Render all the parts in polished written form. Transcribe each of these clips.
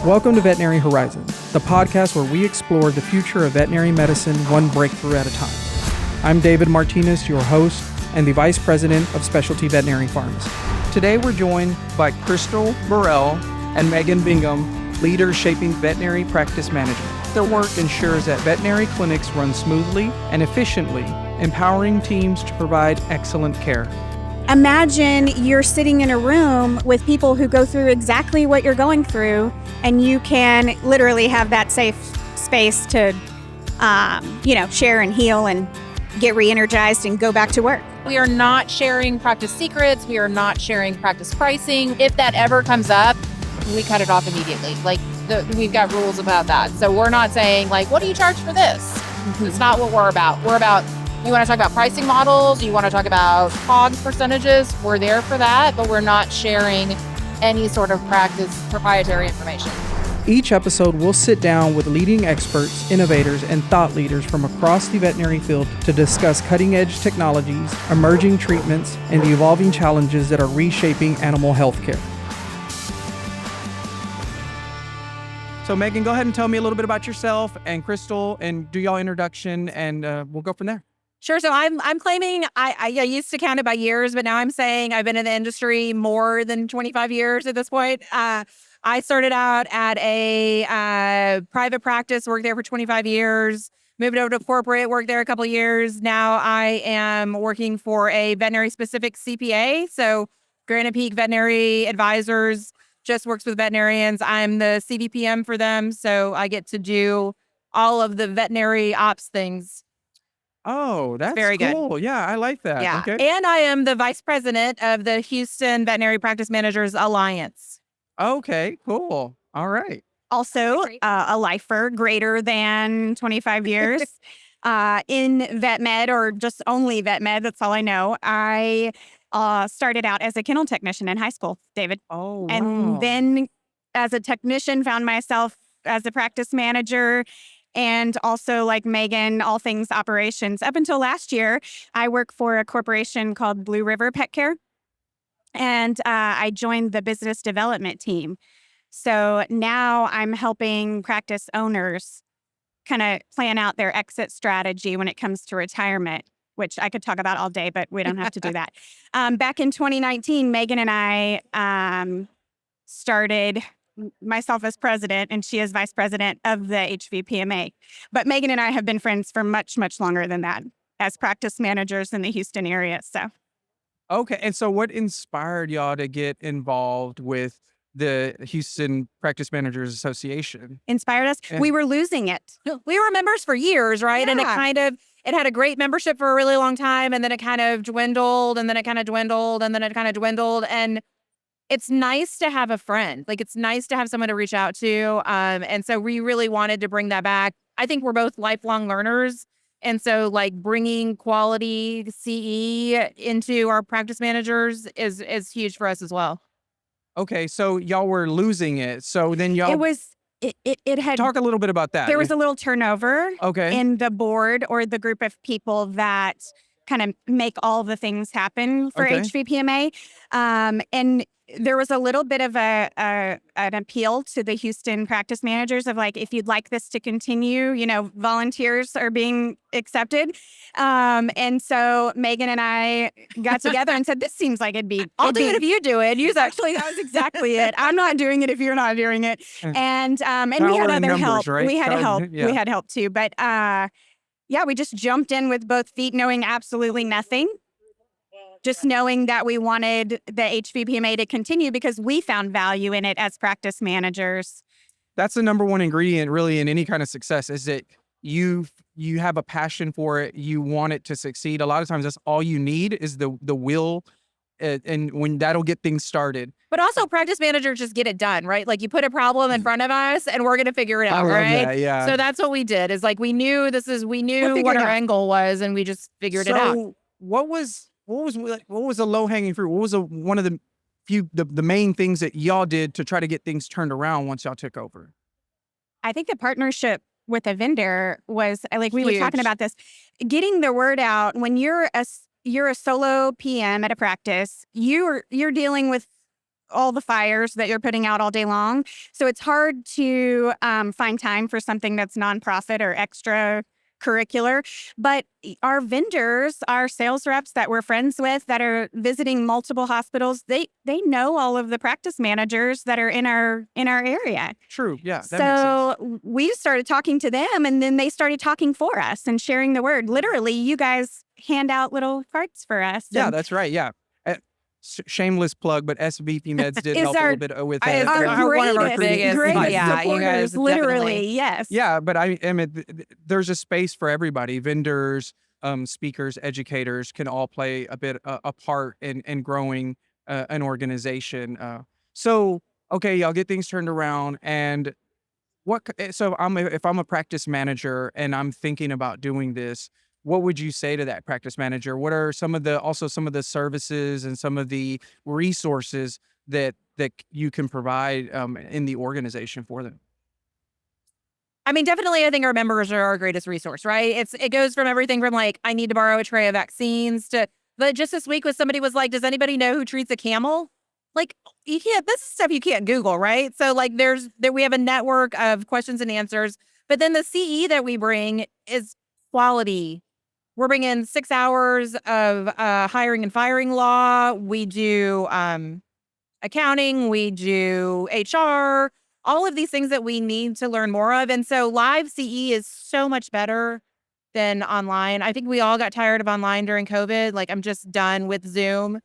Welcome to Veterinary Horizon, the podcast where we explore the future of veterinary medicine one breakthrough at a time. I'm David Martinez, your host and the Vice President of Specialty Veterinary Pharmacy. Today we're joined by Krystal Meghan and Meghan Bingham, leaders shaping veterinary practice management. Their work ensures that veterinary clinics run smoothly and efficiently, empowering teams to provide excellent care. Imagine you're sitting in a room with people who go through exactly what you're going through, and you can literally have that safe space to, share and heal and get re-energized and go back to work. We are not sharing practice secrets. We are not sharing practice pricing. If that ever comes up, we cut it off immediately. We've got rules about that. So we're not saying, what do you charge for this? It's not what we're about. We're about, you want to talk about pricing models, you want to talk about COGS percentages, we're there for that, but we're not sharing any sort of practice proprietary information. Each episode, we'll sit down with leading experts, innovators, and thought leaders from across the veterinary field to discuss cutting-edge technologies, emerging treatments, and the evolving challenges that are reshaping animal healthcare. So Meghan, go ahead and tell me a little bit about yourself and Krystal, and do y'all introduction, and we'll go from there. Sure. So I'm claiming I used to count it by years, but now I'm saying I've been in the industry more than 25 years at this point. I started out at a private practice, worked there for 25 years, moved over to corporate, worked there a couple of years. Now I am working for a veterinary specific CPA. So Granite Peak Veterinary Advisors just works with veterinarians. I'm the CVPM for them. So I get to do all of the veterinary ops things. Oh, that's very cool. good. Yeah, I like that. Yeah. Okay. And I am the vice president of the Houston Veterinary Practice Managers Alliance. Okay, cool. All right. Also, a lifer greater than 25 years in vet med, or just only vet med. That's all I know. I started out as a kennel technician in high school, David. Oh, wow. And then as a technician, found myself as a practice manager. And also, like Meghan, all things operations. Up until last year, I work for a corporation called Blue River Pet Care. And I joined the business development team. So now I'm helping practice owners kind of plan out their exit strategy when it comes to retirement, which I could talk about all day, but we don't have to do that. Back in 2019, Meghan and I started, myself as president and she as vice president of the HVPMA. But Meghan and I have been friends for much, much longer than that as practice managers in the Houston area. So, okay. And so what inspired y'all to get involved with the Houston Practice Managers Association? Inspired us? Yeah. We were losing it. We were members for years, right? Yeah. And it had a great membership for a really long time. And then it kind of dwindled, and then it kind of dwindled, and then it kind of dwindled. And it's nice to have a friend. It's nice to have someone to reach out to. And so we really wanted to bring that back. I think we're both lifelong learners. And so bringing quality CE into our practice managers is huge for us as well. Okay. So y'all were losing it. So then y'all it had talk a little bit about that. There was a little turnover in the board or the group of people that kind of make all the things happen for HVPMA. And there was a little bit of an appeal to the Houston practice managers of if you'd like this to continue, volunteers are being accepted. And so Meghan and I got together and said, this seems like it'd be. I'll do it if you do it. That was exactly it. I'm not doing it if you're not doing it. And we had other help. Right? We had help. Yeah. We had help too. But we just jumped in with both feet, knowing absolutely nothing. Just knowing that we wanted the HVPMA to continue because we found value in it as practice managers. That's the number one ingredient really in any kind of success, is that you have a passion for it. You want it to succeed. A lot of times that's all you need is the will, and when that'll get things started. But also practice managers just get it done, right? You put a problem in front of us and we're going to figure it out, right? That, yeah. So that's what we did is we knew what our end goal was, and we just figured it out. What was the low hanging fruit? What was one of the main things that y'all did to try to get things turned around once y'all took over? I think the partnership with a vendor was we were Huge. talking about this, getting the word out. When you're a solo PM at a practice, you're dealing with all the fires that you're putting out all day long. So it's hard to find time for something that's nonprofit or extra curricular. But our vendors, our sales reps that we're friends with that are visiting multiple hospitals, they know all of the practice managers that are in our area. True. Yeah. That makes So sense. we started talking to them, and then they started talking for us and sharing the word. Literally, you guys hand out little cards for us. Yeah, and that's right. Yeah. Shameless plug, but SVP Meds did Is help a our- little bit with I- that. our our one of our greatest, biggest- greatest yeah, you supporters, guys literally, definitely- yes. Yeah, but I mean, there's a space for everybody. Vendors, speakers, educators can all play a bit a part in growing an organization. So okay, y'all get things turned around, and so if I'm a practice manager and I'm thinking about doing this, what would you say to that practice manager? What are some of the services and some of the resources that you can provide in the organization for them? I mean, definitely, I think our members are our greatest resource, right? It goes from everything from like, I need to borrow a tray of vaccines to, but just this week, somebody was like, does anybody know who treats a camel? Like, you can't, this is stuff you can't Google, right? So like we have a network of questions and answers, but then the CE that we bring is quality. We're bringing 6 hours of hiring and firing law. We do accounting. We do HR. All of these things that we need to learn more of. And so live CE is so much better than online. I think we all got tired of online during COVID. Like, I'm just done with Zoom.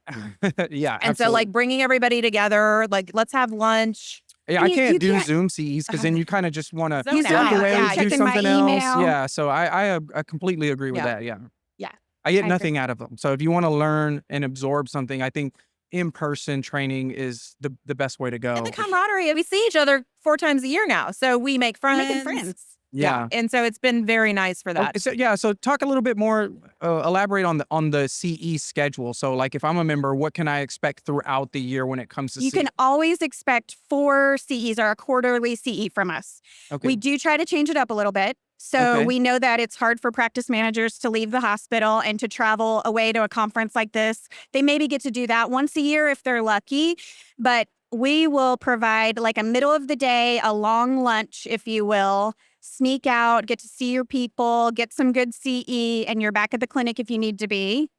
Yeah, And so like bringing everybody together, like, let's have lunch. yeah, and I you can't do can't- Zoom CEs because then you kind of just want to Zone Zone out. out. away, Yeah, do checking my something else. email. Yeah, so I completely agree with Yeah. that. Yeah. Yeah, I get I agree. nothing out of them. So if you want to learn and absorb something, I think in-person training is the best way to go. And the camaraderie. We see each other 4 times a year now. So we make friends. Making friends. Yeah. And so it's been very nice for that. Okay, so talk a little bit more, elaborate on the CE schedule. So like if I'm a member, what can I expect throughout the year when it comes to You CE? can always expect 4 CEs or a quarterly CE from us. Okay. We do try to change it up a little bit. So Okay. we know that it's hard for practice managers to leave the hospital and to travel away to a conference like this. They maybe get to do that once a year if they're lucky, but we will provide like a middle of the day, a long lunch, if you will, sneak out, get to see your people, get some good CE, and you're back at the clinic if you need to be.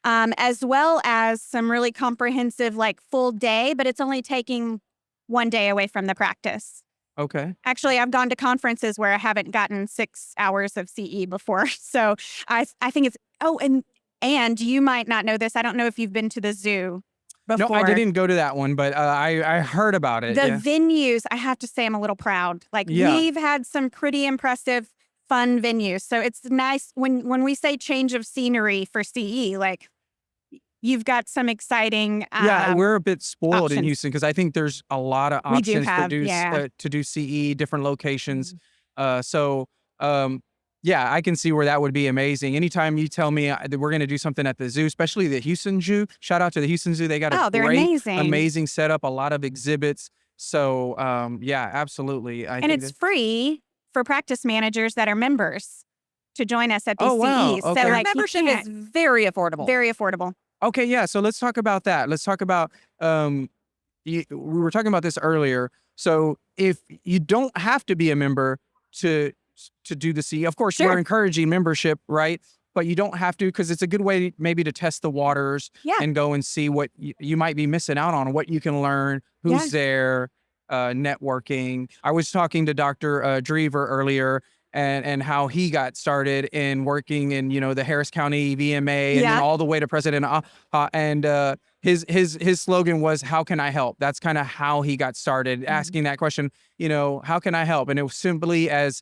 As well as some really comprehensive, like full day, but it's only taking 1 day away from the practice. Okay. Actually, I've gone to conferences where I haven't gotten 6 hours of CE before. So I think it's, and you might not know this. I don't know if you've been to the zoo before. No, I didn't go to that one, but I heard about it. The Yeah. venues, I have to say I'm a little proud. Like Yeah. we've had some pretty impressive, fun venues. So it's nice when we say change of scenery for CE, like you've got some exciting Yeah, we're a bit spoiled in options. Houston because I think there's a lot of We do options have, to do CE, different locations. Yeah, I can see where that would be amazing. Anytime you tell me that we're going to do something at the zoo, especially the Houston Zoo, shout out to the Houston Zoo. They got a they're great, amazing. amazing setup, a lot of exhibits. So yeah, absolutely. I And think it's free for practice managers that are members to join us at these Oh, wow. CEs. Okay. So Their like membership you is can't- very affordable. very affordable. Okay, yeah. So let's talk about that. Let's talk about we were talking about this earlier. So if you don't have to be a member to do the CE, of course, Sure. we're encouraging membership, right? But you don't have to because it's a good way maybe to test the waters Yeah. and go and see what you might be missing out on, what you can learn, who's Yeah. there, networking. I was talking to Dr. Drever earlier and how he got started in working in, the Harris County VMA and then Yeah. all the way to President. And his slogan was, "How can I help?" That's kind of how he got started, asking that question, how can I help? And it was simply as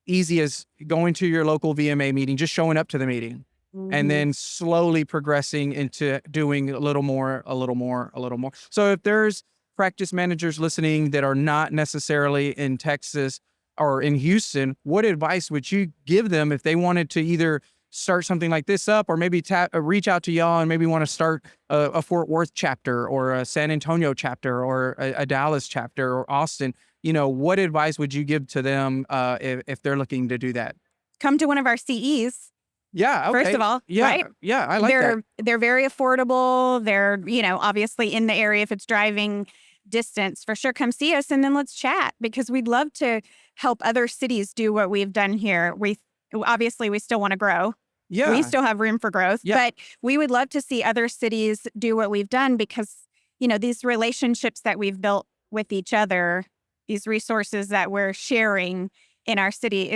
easy as going to your local VMA meeting, just showing up to the meeting, and then slowly progressing into doing a little more, a little more, a little more. So if there's practice managers listening that are not necessarily in Texas or in Houston, what advice would you give them if they wanted to either start something like this up or maybe reach out to y'all and maybe want to start a Fort Worth chapter or a San Antonio chapter or a Dallas chapter or Austin? What advice would you give to them if they're looking to do that? Come to one of our CEs. Yeah. Okay. First of all, yeah. right? Yeah. I like that. They're very affordable. They're, obviously in the area if it's driving distance. For sure, come see us and then let's chat because we'd love to help other cities do what we've done here. We still want to grow. Yeah. We still have room for growth, Yeah. but we would love to see other cities do what we've done because, these relationships that we've built with each other, these resources that we're sharing in our city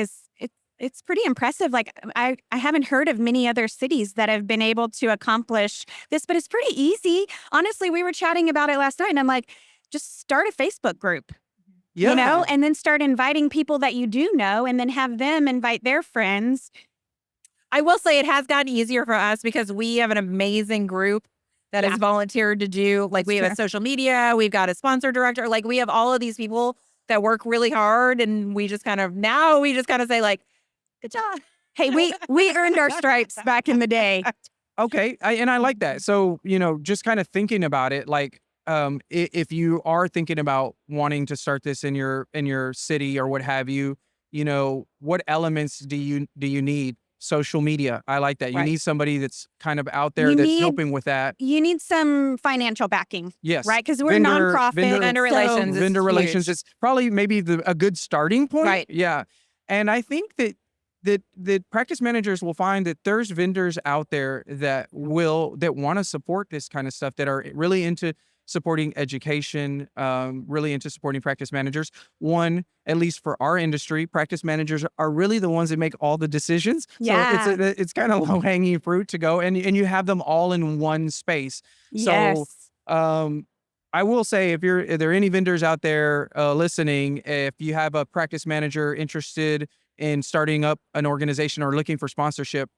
it's pretty impressive. Like I haven't heard of many other cities that have been able to accomplish this, but it's pretty easy. Honestly, we were chatting about it last night and I'm like, just start a Facebook group. Yeah. And then start inviting people that you do know and then have them invite their friends. I will say it has gotten easier for us because we have an amazing group that has volunteered to do, like we have a social media, we've got a sponsor director, like we have all of these people that work really hard and we just kind of say like, good job. Hey, we earned our stripes back in the day. Okay. And I like that. So, just kind of thinking about it, like, if you are thinking about wanting to start this in your city or what have you, what elements do you need? Social media. I like that. You Right. need somebody that's kind of out there helping with that. You need some financial backing. Yes. Right? Because we're nonprofit. vendor relations. Vendor relations is probably maybe a good starting point. Right. Yeah. And I think that practice managers will find that there's vendors out there that want to support this kind of stuff, that are really into supporting education, really into supporting practice managers. One, at least for our industry, practice managers are really the ones that make all the decisions. Yeah. So it's kind of low-hanging fruit to go, and you have them all in one space. Yes. So I will say, if there are any vendors out there listening, if you have a practice manager interested in starting up an organization or looking for sponsorship,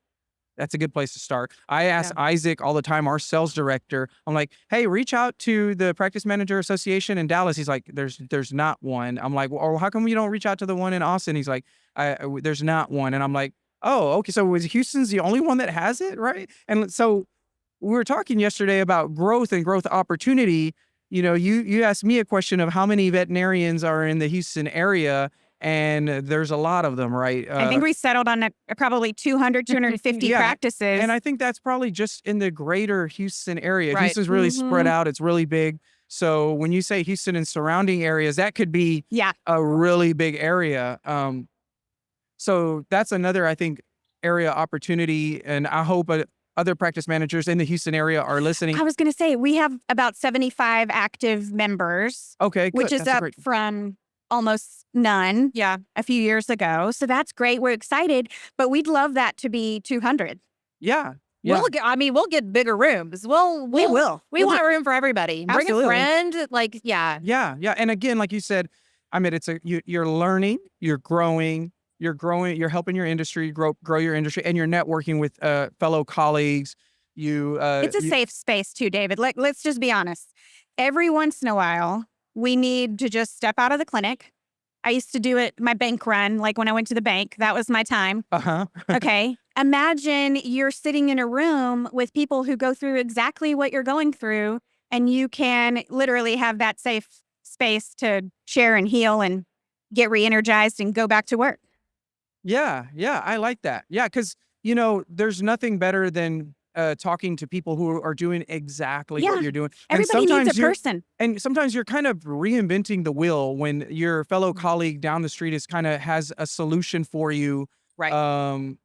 that's a good place to start. I ask Isaac all the time, our sales director, I'm like, hey, reach out to the Practice Manager Association in Dallas. He's like, there's not one. I'm like, well, how come you don't reach out to the one in Austin? He's like, there's not one. And I'm like, oh, okay. So Houston's the only one that has it, right? And so we were talking yesterday about growth and growth opportunity. You asked me a question of how many veterinarians are in the Houston area, and there's a lot of them, right? I think we settled on probably 200, 250 Yeah. practices. And I think that's probably just in the greater Houston area. Right. Houston's really spread out. It's really big. So when you say Houston and surrounding areas, that could be a really big area. So that's another, I think, area opportunity. And I hope other practice managers in the Houston area are listening. I was going to say, we have about 75 active members. Okay, good. Which is That's up great. from almost none a few years ago. So that's great. We're excited, but we'd love that to be 200. Yeah. We'll get bigger rooms. We will. We want room for everybody. Absolutely. Bring a friend. Like, Yeah. And again, like you said, I mean, you're learning, you're growing, you're helping your industry grow your industry, and you're networking with fellow colleagues. It's a safe space too, David. Let's just be honest. Every once in a while, we need to just step out of the clinic. I used to do it, my bank run, like when I went to the bank. That was my time. Okay. Imagine you're sitting in a room with people who go through exactly what you're going through, and you can literally have that safe space to share and heal and get re-energized and go back to work. Yeah, I like that. Yeah, because there's nothing better than talking to people who are doing exactly what you're doing. Everybody needs a person. And sometimes you're kind of reinventing the wheel when your fellow colleague down the street has a solution for you, right?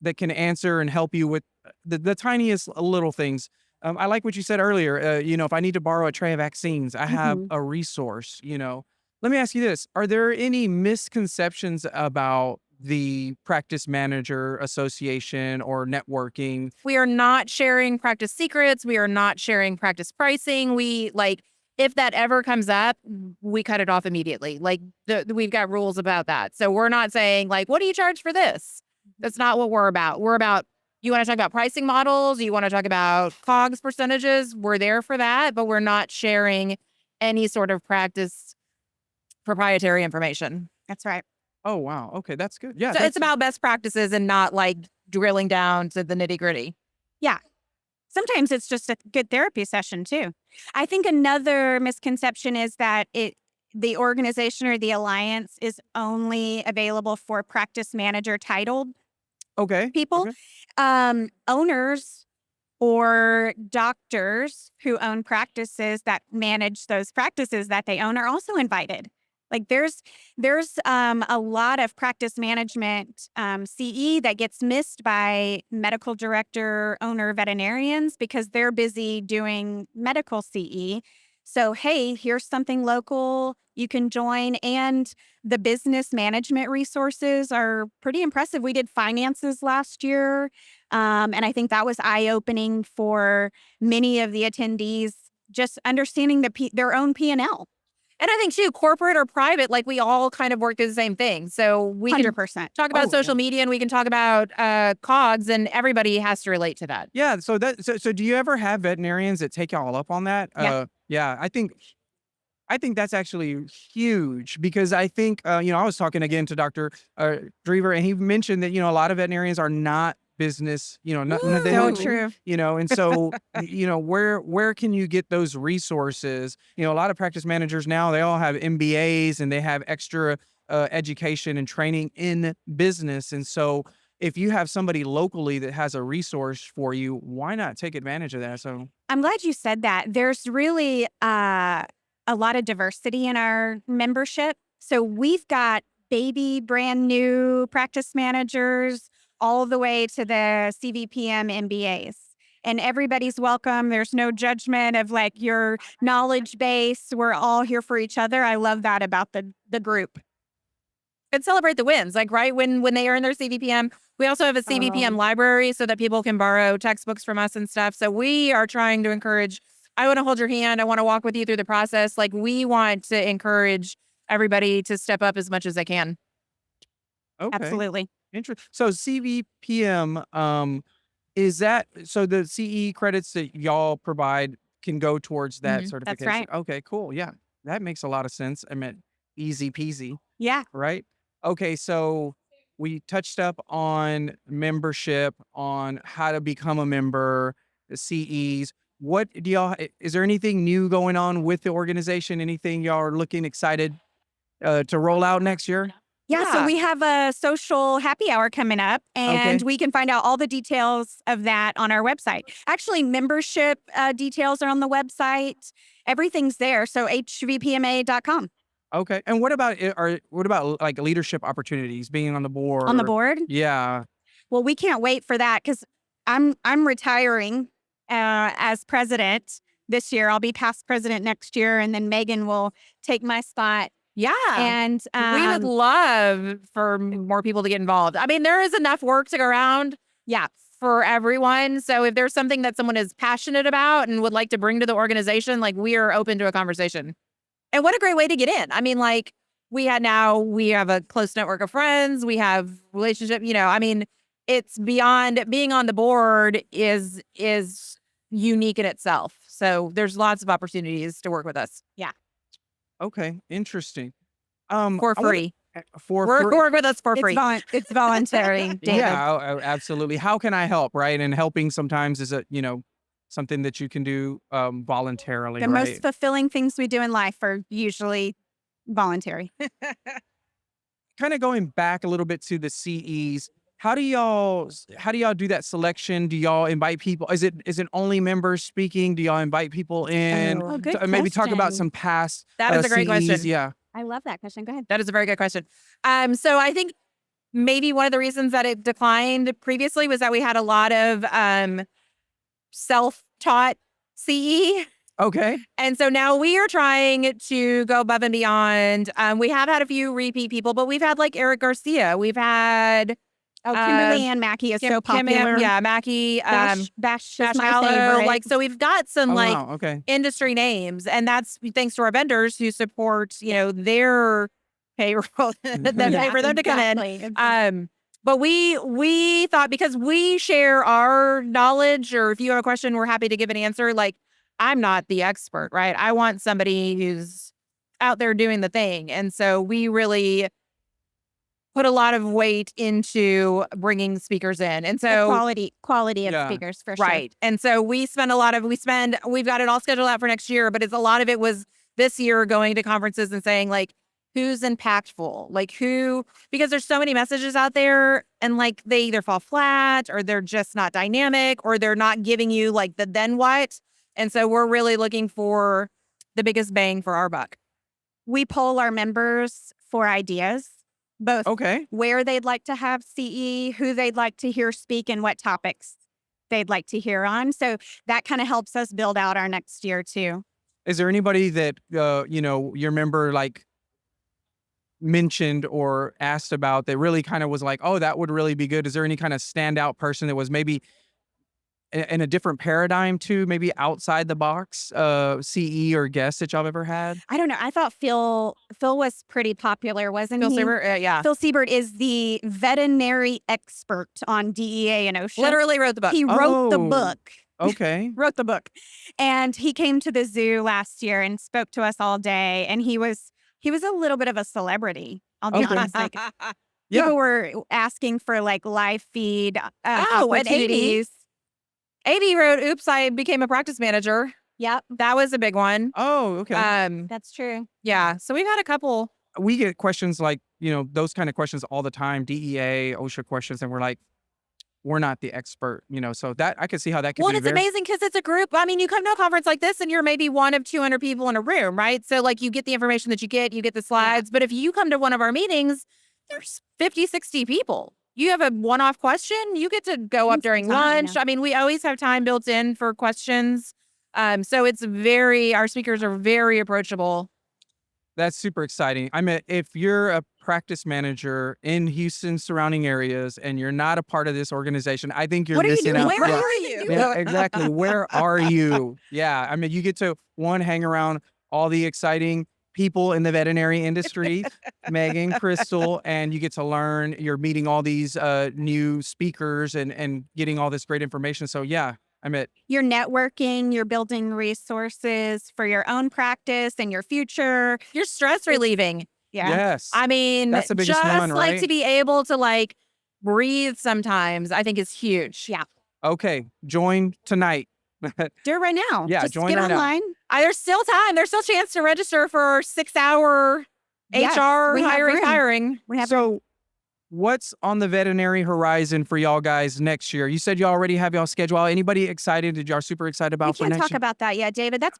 That can answer and help you with the tiniest little things. I like what you said earlier. If I need to borrow a tray of vaccines, I have a resource. Let me ask you this: are there any misconceptions about the Practice Manager Association or networking? We are not sharing practice secrets. We are not sharing practice pricing. If that ever comes up, we cut it off immediately. We've got rules about that. So we're not saying what do you charge for this? That's not what we're about. We're about, you want to talk about pricing models? You want to talk about COGS percentages? We're there for that, but we're not sharing any sort of practice proprietary information. That's right. Oh, wow. Okay, that's good. Yeah. So it's about best practices and not drilling down to the nitty gritty. Yeah. Sometimes it's just a good therapy session too. I think another misconception is that the organization or the alliance is only available for practice manager titled Okay. people. Okay. Owners or doctors who own practices that manage those practices that they own are also invited. Like there's a lot of practice management CE that gets missed by medical director owner veterinarians because they're busy doing medical CE. So hey, here's something local you can join, and the business management resources are pretty impressive. We did finances last year, and I think that was eye-opening for many of the attendees, just understanding their own P&L. And I think too, corporate or private, like we all kind of work through the same thing. So we can 100%. talk about social media and we can talk about COGS, and everybody has to relate to that. Yeah. So do you ever have veterinarians that take y'all up on that? Yeah. Yeah. I think that's actually huge because I think, I was talking again to Dr. Drever, and he mentioned that, a lot of veterinarians are not business, they So don't, true. and so, where can you get those resources? A lot of practice managers now, they all have MBAs and they have extra education and training in business. And so if you have somebody locally that has a resource for you, why not take advantage of that? So I'm glad you said that. There's really a lot of diversity in our membership. So we've got baby brand new practice managers all the way to the CVPM MBAs. And everybody's welcome. There's no judgment of like your knowledge base. We're all here for each other. I love that about the group. And celebrate the wins. Like right when they earn their CVPM, we also have a CVPM library so that people can borrow textbooks from us and stuff. So we are trying to encourage, I want to hold your hand. I want to walk with you through the process. Like we want to encourage everybody to step up as much as they can. okay. Absolutely. Interesting. So CVPM, is that so the CE credits that y'all provide can go towards that certification? right. Okay, cool. Yeah, that makes a lot of sense. I mean, easy peasy, Yeah. right? Okay, so we touched up on membership, on how to become a member, the CEs. What do y'all? Is there anything new going on with the organization? Anything y'all are looking excited to roll out next year? Yeah, so Yeah. we have a social happy hour coming up, and Okay. we can find out all the details of that on our website. Actually, membership details are on the website. Everything's there. So hvpma.com. Okay. And what about like leadership opportunities, being on the board? On the board? Yeah. Well, we can't wait for that because I'm retiring as president this year. I'll be past president next year, and then Meghan will take my spot. Yeah. And We would love for more people to get involved. I mean, there is enough work to go around. Yeah. For everyone. So if there's something that someone is passionate about and would like to bring to the organization, like we are open to a conversation. And what a great way to get in. I mean, like we have a close network of friends. We have relationship, I mean, it's beyond being on the board is unique in itself. So there's lots of opportunities to work with us. Yeah. Okay. Interesting. For free. Work with us for free. It's voluntary, David. Yeah, absolutely. How can I help? Right. And helping sometimes is something that you can do voluntarily. The right? most fulfilling things we do in life are usually voluntary. Kind of going back a little bit to the CEs. How do y'all do that selection? Do y'all invite people? Is it only members speaking? Do y'all invite people in? Oh, good to maybe talk about question. some past That is a great CEs? question. Yeah. I love that question. Go ahead. That is a very good question. So I think maybe one of the reasons that it declined previously was that we had a lot of self-taught CE. Okay. And so now we are trying to go above and beyond. We have had a few repeat people, but we've had like Eric Garcia. We've had Kimberly Ann Mackey is so popular. Mackey, Bash is my Shallow. favorite. Like, so we've got some Wow. Okay. industry names, and that's thanks to our vendors who support, their payroll that pay for them to come in. But we thought because we share our knowledge, or if you have a question, we're happy to give an answer. Like, I'm not the expert, right? I want somebody who's out there doing the thing. And so we really put a lot of weight into bringing speakers in. And so quality of Yeah. speakers for sure. right. And so we've got it all scheduled out for next year, but a lot of it was this year going to conferences and saying like, who's impactful, like who, because there's so many messages out there and like they either fall flat or they're just not dynamic or they're not giving you like the then what. And so we're really looking for the biggest bang for our buck. We poll our members for ideas, both Okay. where they'd like to have CE, who they'd like to hear speak, and what topics they'd like to hear on. So that kind of helps us build out our next year too. Is there anybody that, your member like mentioned or asked about that really kind of was like, oh, that would really be good? Is there any kind of standout person that was maybe in a different paradigm too, maybe outside the box, CE or guest that y'all ever had? I don't know. I thought Phil was pretty popular, wasn't Phil he? Siebert, yeah. Phil Siebert is the veterinary expert on DEA and OSHA. Literally wrote the book. He wrote the Oh. book. Okay. Wrote the book. And he came to the zoo last year and spoke to us all day. And he was a little bit of a celebrity. I'll be Okay. honest. Like, Yeah. people were asking for like live feed and opportunities. 80 wrote, oops, I became a practice manager. Yep, That was a big one. Oh, okay. that's true. Yeah. So we've had a couple. We get questions like, those kind of questions all the time, DEA, OSHA questions, and we're like, we're not the expert, so that I can see how that can Well, be and it's amazing because it's a group. I mean, you come to a conference like this and you're maybe one of 200 people in a room, right? So like you get the information that you get the slides. But if you come to one of our meetings, there's 50, 60 people. You have a one-off question, you get to go up during lunch. I mean, we always have time built in for questions. So it's our speakers are very approachable. That's super exciting. I mean, if you're a practice manager in Houston surrounding areas and you're not a part of this organization, I think you're What are you missing doing? out. Where Yeah. are you? Yeah, exactly. Where are you? Yeah. I mean, you get to hang around all the exciting people in the veterinary industry, Megan, Krystal, and you get to learn. You're meeting all these new speakers and getting all this great information. So yeah, You're networking, you're building resources for your own practice and your future. You're stress relieving. Yeah. yes. I mean, That's the biggest just one, like right? to be able to like breathe sometimes, I think is huge. Yeah. Okay. Join tonight. Do it right now. Yeah, Just join get right now. online. There's still time. There's still a chance to register for 6-hour Yes, HR we have room. hiring. We have So what's on the veterinary horizon for y'all guys next year? You said you already have y'all schedule out. Anybody excited? Did y'all super excited we about for can't next talk year? about that yet, David. That's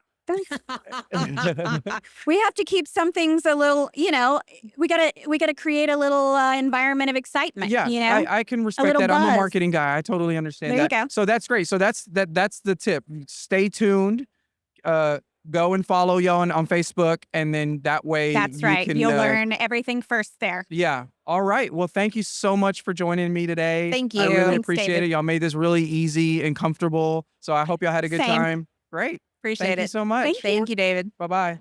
we have to keep some things a little, we gotta create a little environment of excitement. Yeah, I can respect little that. I'm a buzz. marketing guy. I totally understand There you that. go. So that's great. So that's the tip. Stay tuned. Go and follow y'all on Facebook, and then that way That's you right. can, You'll learn everything first there. Yeah. All right. Well, thank you so much for joining me today. Thank I you. really Thanks, appreciate David. it. Y'all made this really easy and comfortable. So I hope y'all had a good Same. time. Great. Appreciate Thank you it. so much. Thank Thank you, David. Bye-bye.